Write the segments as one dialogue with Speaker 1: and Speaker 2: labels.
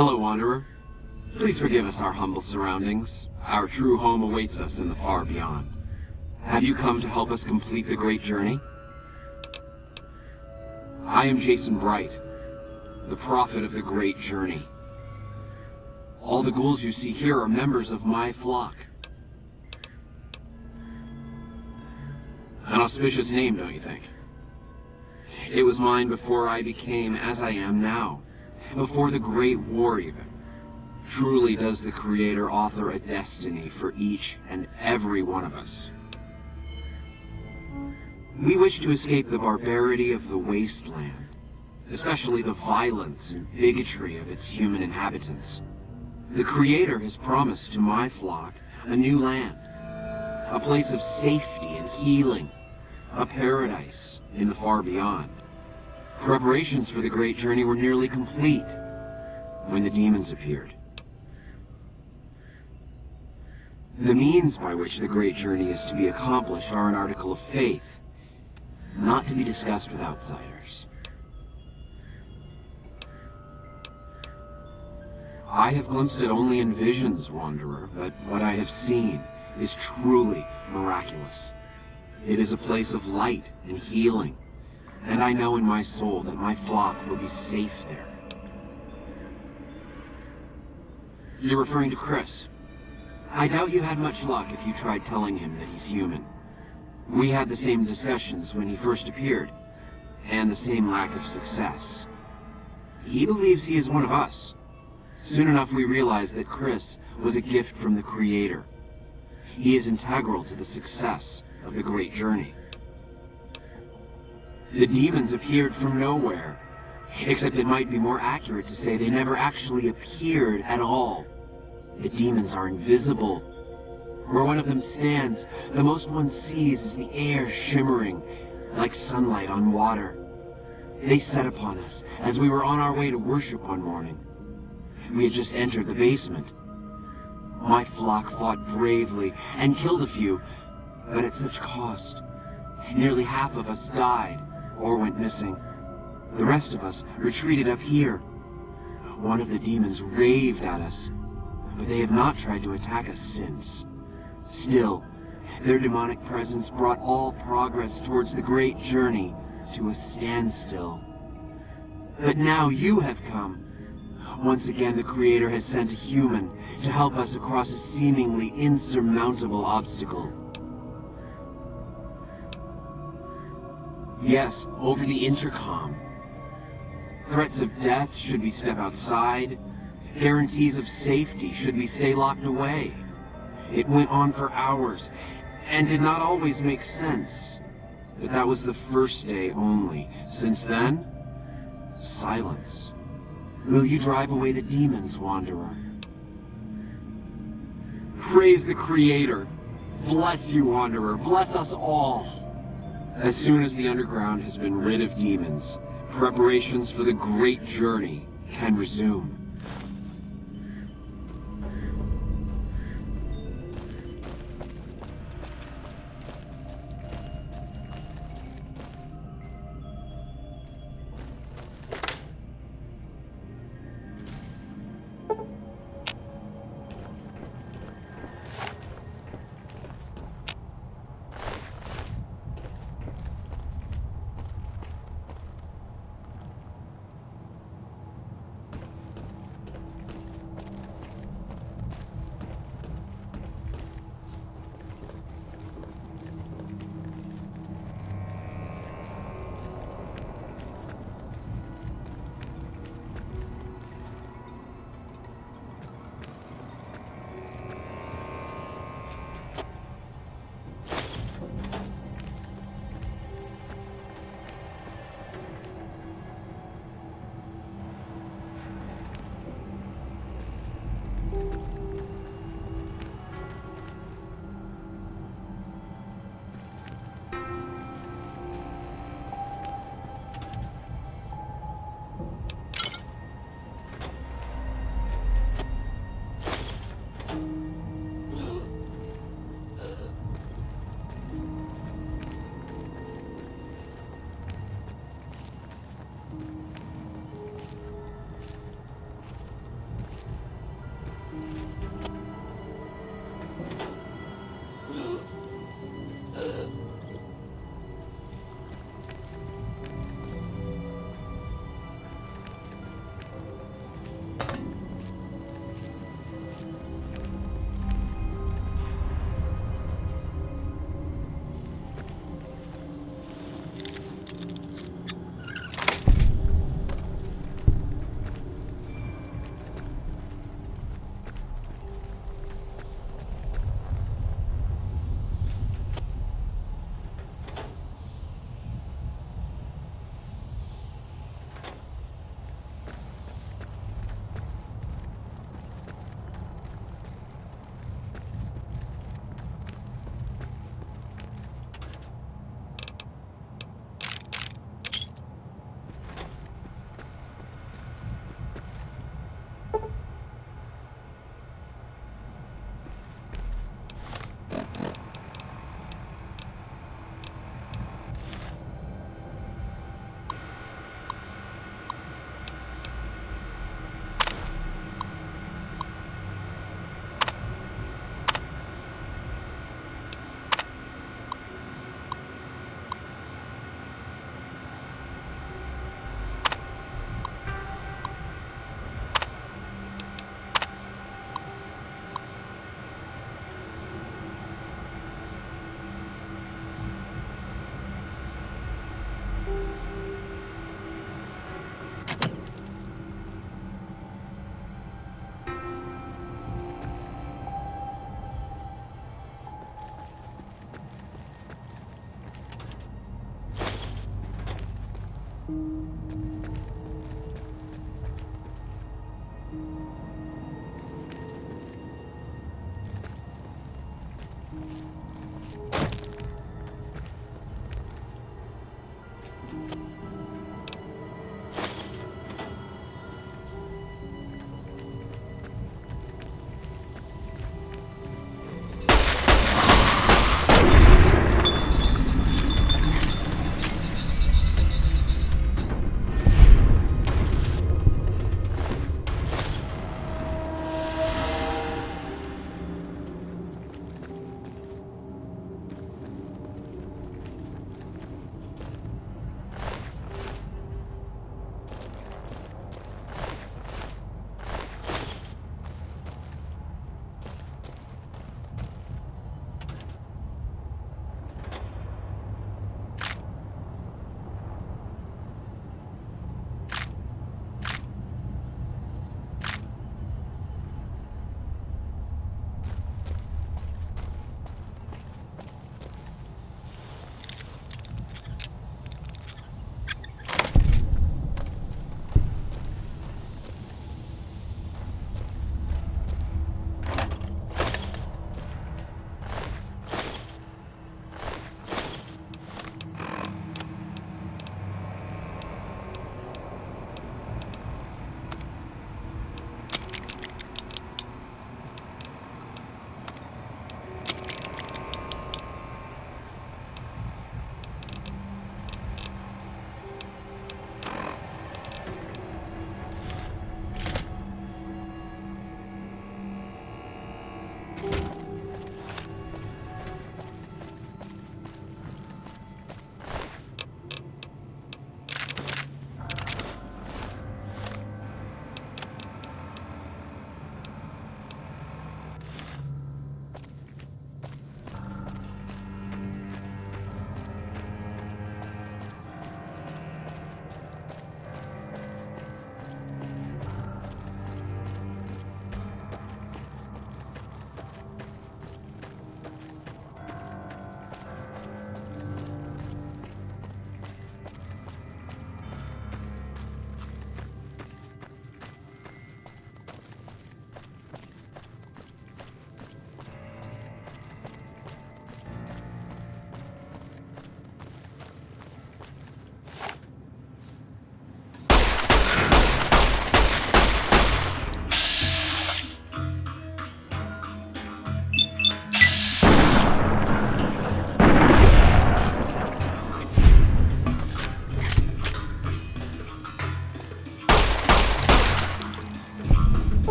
Speaker 1: Hello, Wanderer. Please forgive us our humble surroundings. Our true home awaits us in the far beyond. Have you come to help us complete the great journey? I am Jason Bright, the prophet of the great journey. All the ghouls you see here are members of my flock. An auspicious name, don't you think? It was mine before I became as I am now. Before the Great War, even. Truly does the Creator author a destiny for each and every one of us. We wish to escape the barbarity of the wasteland, especially the violence and bigotry of its human inhabitants. The Creator has promised to my flock a new land, a place of safety and healing, a paradise in the far beyond. Preparations for the great journey were nearly complete when the demons appeared. The means by which the great journey is to be accomplished are an article of faith, not to be discussed with outsiders. I have glimpsed it only in visions, Wanderer, but what I have seen is truly miraculous. It is a place of light and healing, and I know in my soul that my flock will be safe there. You're referring to Chris. I doubt you had much luck if you tried telling him that he's human. We had the same discussions when he first appeared, and the same lack of success. He believes he is one of us. Soon enough we realized that Chris was a gift from the Creator. He is integral to the success of the great journey. The demons appeared from nowhere, except it might be more accurate to say they never actually appeared at all. The demons are invisible. Where one of them stands, the most one sees is the air shimmering like sunlight on water. They set upon us as we were on our way to worship one morning. We had just entered the basement. My flock fought bravely and killed a few, but at such cost. Nearly half of us died or went missing. The rest of us retreated up here. One of the demons raved at us, but they have not tried to attack us since. Still, their demonic presence brought all progress towards the great journey to a standstill. But now you have come. Once again, the Creator has sent a human to help us across a seemingly insurmountable obstacle. Yes, over the intercom. Threats of death should we step outside. Guarantees of safety should we stay locked away. It went on for hours, and did not always make sense. But that was the first day only. Since then, silence. Will you drive away the demons, Wanderer? Praise the Creator. Bless you, Wanderer. Bless us all. As soon as the underground has been rid of demons, preparations for the great journey can resume.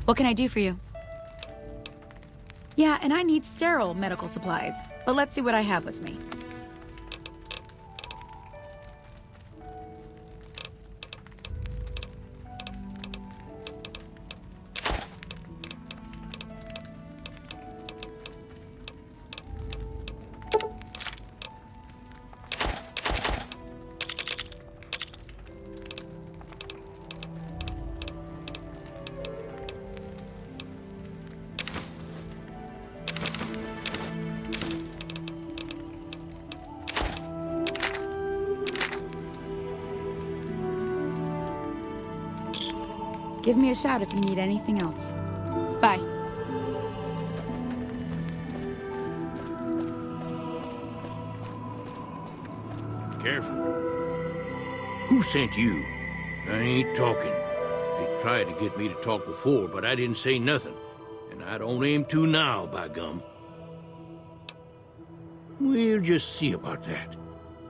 Speaker 2: What can I do for you? Yeah, and I need sterile medical supplies. But let's see what I have with me. Give me a shout if you need anything else. Bye.
Speaker 3: Careful. Who sent you? I ain't talking. They tried to get me to talk before, but I didn't say nothing. And I don't aim to now, by gum. We'll just see about that.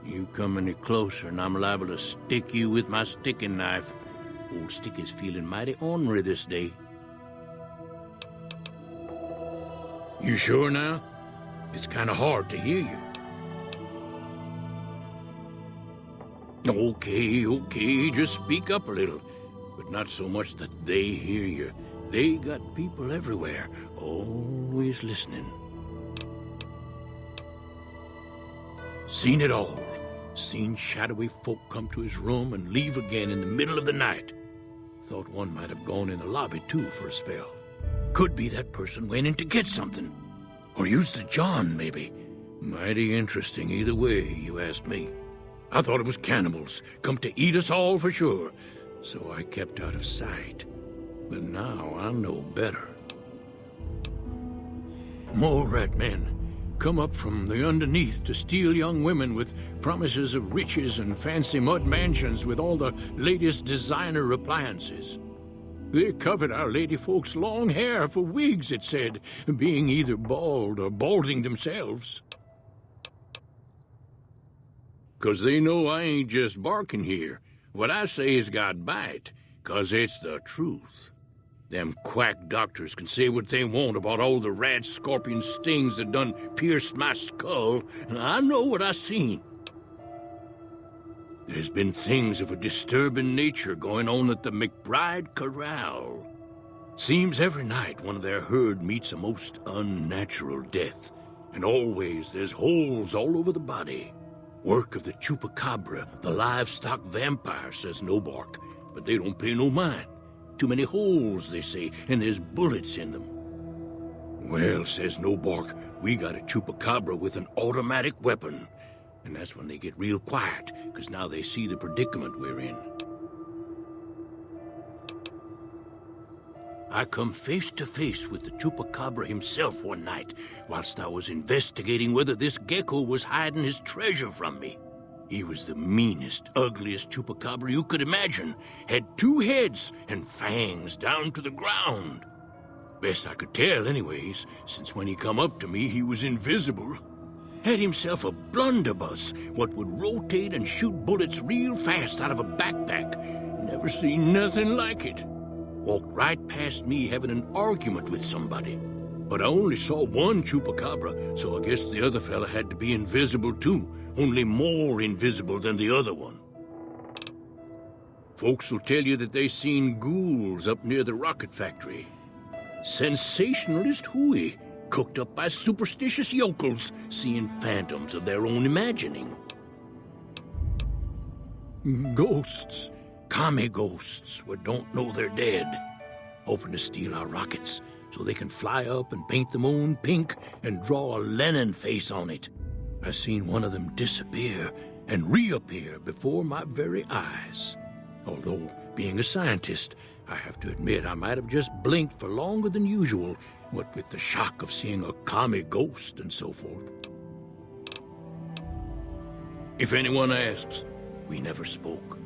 Speaker 3: You come any closer and I'm liable to stick you with my sticking knife. Old Sticky's feeling mighty ornery this day. You sure now? It's kind of hard to hear you. Okay, just speak up a little. But not so much that they hear you. They got people everywhere, always listening. Seen it all. Seen shadowy folk come to his room and leave again in the middle of the night. Thought one might have gone in the lobby, too, for a spell. Could be that person went in to get something. Or used the John, maybe. Mighty interesting either way, you asked me. I thought it was cannibals, come to eat us all for sure. So I kept out of sight. But now I know better. Mole rat men come up from the underneath to steal young women with promises of riches and fancy mud mansions with all the latest designer appliances. They covered our lady folks' long hair for wigs, it said, being either bald or balding themselves. 'Cause they know I ain't just barking here. What I say's got bite, 'cause it's the truth. Them quack doctors can say what they want about all the rat scorpion stings that done pierced my skull. I know what I seen. There's been things of a disturbing nature going on at the McBride Corral. Seems every night one of their herd meets a most unnatural death, and always there's holes all over the body. Work of the chupacabra, the livestock vampire, says Nobark, but they don't pay no mind. Too many holes, they say, and there's bullets in them. Well, says Nobark, we got a chupacabra with an automatic weapon. And that's when they get real quiet, because now they see the predicament we're in. I come face to face with the chupacabra himself one night, whilst I was investigating whether this gecko was hiding his treasure from me. He was the meanest, ugliest chupacabra you could imagine. Had 2 heads and fangs down to the ground. Best I could tell anyways, since when he come up to me he was invisible. Had himself a blunderbuss, what would rotate and shoot bullets real fast out of a backpack. Never seen nothing like it. Walked right past me having an argument with somebody. But I only saw one chupacabra, so I guess the other fella had to be invisible too, only more invisible than the other one. Folks will tell you that they seen ghouls up near the rocket factory. Sensationalist hooey, cooked up by superstitious yokels, seeing phantoms of their own imagining. Ghosts, kami ghosts, what don't know they're dead, hoping to steal our rockets so they can fly up and paint the moon pink and draw a Lenin face on it. I seen one of them disappear and reappear before my very eyes. Although, being a scientist, I have to admit I might have just blinked for longer than usual, what with the shock of seeing a kami ghost and so forth. If anyone asks, we never spoke.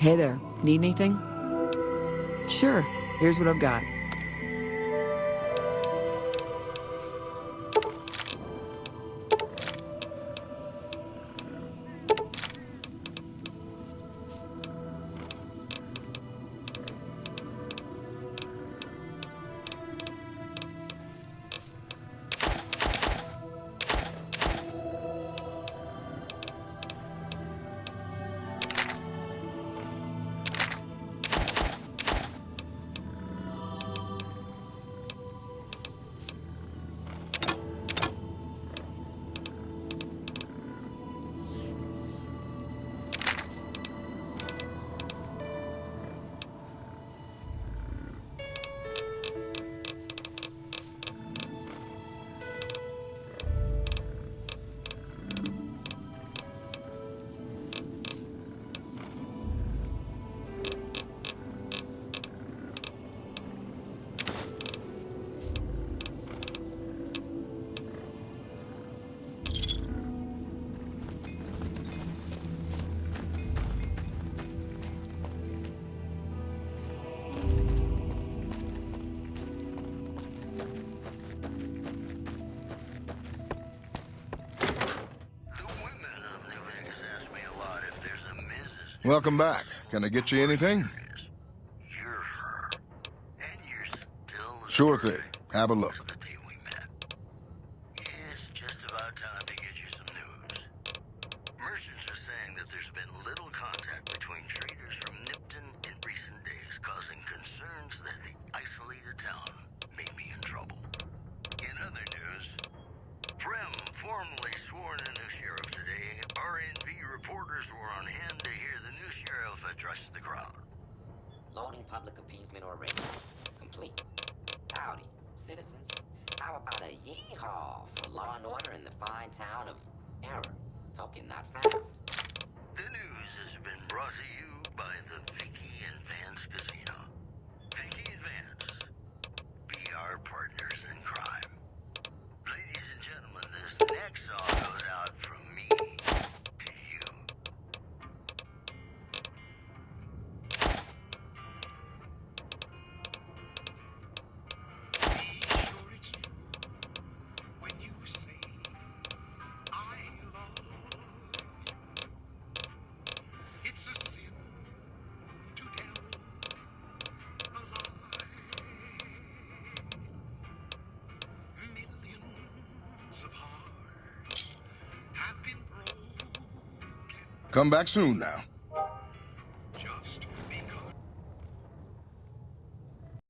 Speaker 4: Hey there, need anything? Sure, here's what I've got.
Speaker 5: Welcome back. Can I get you anything?
Speaker 6: You're her. And you're still the
Speaker 5: Sure
Speaker 6: same
Speaker 5: thing. Have a look.
Speaker 6: as the day we met. It's just about time to get you some news. Merchants are saying that there's been little contact between traders from Nipton in recent days, causing concerns that the isolated town may be in trouble. In other news, Prem formally sworn a new sheriff today. RNV reporters were on hand to hear the new sheriff address the crowd.
Speaker 7: Loading public appeasement already. Complete. Howdy, citizens. How about a yeehaw for law and order in the fine town of Error? Token not found.
Speaker 6: The news has been brought to you by the Vicky and Vance Casino. Vicky and Vance, be our partners in crime. Ladies and gentlemen, this next song goes out from me to you.
Speaker 8: Be sure it's true when you say I love you. It's a sin to tell a lie. Millions of hearts have been broken.
Speaker 5: Come back soon now.